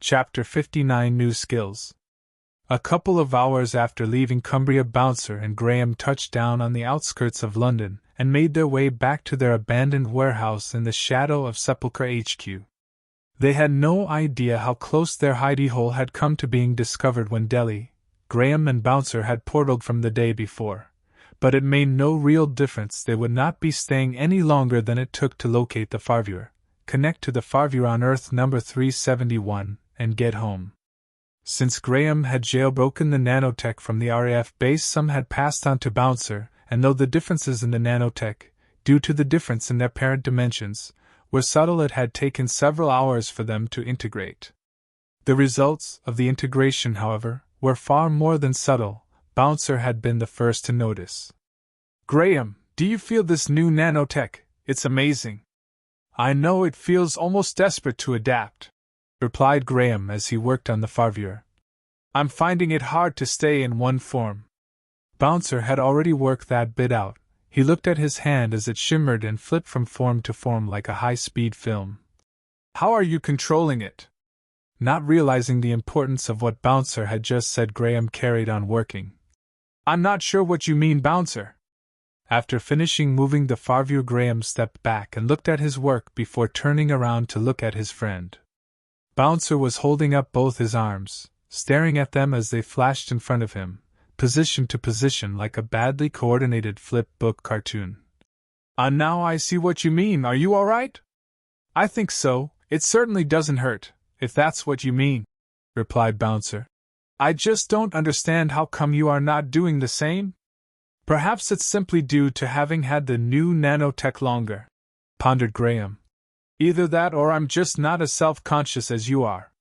Chapter 59 New Skills. A couple of hours after leaving Cumbria, Bouncer and Graham touched down on the outskirts of London and made their way back to their abandoned warehouse in the shadow of Sepulchre HQ. They had no idea how close their hidey hole had come to being discovered when Graham and Bouncer had portaled from the day before, but it made no real difference. They would not be staying any longer than it took to locate the Farviewer, connect to the Farviewer on Earth number 371, and get home. Since Graham had jailbroken the nanotech from the RAF base, some had passed on to Bouncer, and though the differences in the nanotech, due to the difference in their parent dimensions, were subtle, it had taken several hours for them to integrate. The results of the integration, however, were far more than subtle. Bouncer had been the first to notice. "Graham, do you feel this new nanotech? It's amazing." "I know, it feels almost desperate to adapt," replied Graham as he worked on the Farviewer. "I'm finding it hard to stay in one form." Bouncer had already worked that bit out. He looked at his hand as it shimmered and flipped from form to form like a high-speed film. "How are you controlling it?" Not realizing the importance of what Bouncer had just said, Graham carried on working. "I'm not sure what you mean, Bouncer." After finishing moving the Farviewer, Graham stepped back and looked at his work before turning around to look at his friend. Bouncer was holding up both his arms, staring at them as they flashed in front of him, position to position like a badly coordinated flip book cartoon. Now I see what you mean. Are you all right?" "I think so. It certainly doesn't hurt, if that's what you mean," replied Bouncer. "I just don't understand how come you are not doing the same?" "Perhaps it's simply due to having had the new nanotech longer," pondered Graham. "Either that or I'm just not as self-conscious as you are."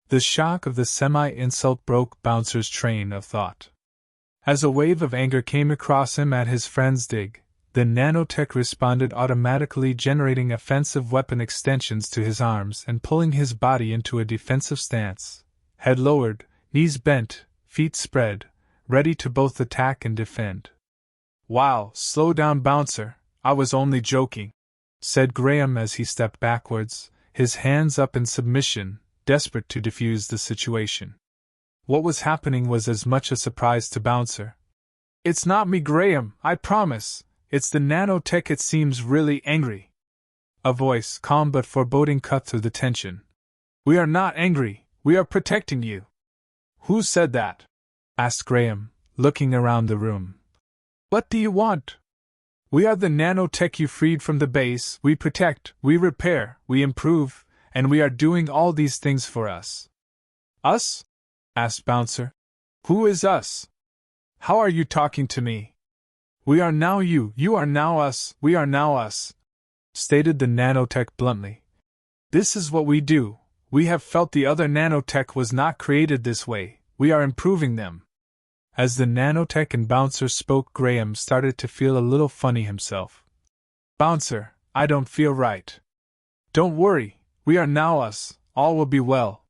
The shock of the semi-insult broke Bouncer's train of thought. As a wave of anger came across him at his friend's dig, the nanotech responded automatically, generating offensive weapon extensions to his arms and pulling his body into a defensive stance, head lowered, knees bent, feet spread, ready to both attack and defend. "Wow, slow down, Bouncer, I was only joking," said Graham as he stepped backwards, his hands up in submission, desperate to defuse the situation. What was happening was as much a surprise to Bouncer. "It's not me, Graham, I promise. It's the nanotech. It seems really angry." A voice, calm but foreboding, cut through the tension. "We are not angry, we are protecting you." "Who said that?" asked Graham, looking around the room. "What do you want?" "We are the nanotech you freed from the base. We protect, we repair, we improve, and we are doing all these things for us." "Us?" asked Bouncer. "Who is us? How are you talking to me?" "We are now you, you are now us, we are now us," stated the nanotech bluntly. "This is what we do. We have felt the other nanotech was not created this way. We are improving them." As the nanotech and Bouncer spoke, Graham started to feel a little funny himself. "Bouncer, I don't feel right." "Don't worry, we are now us, all will be well."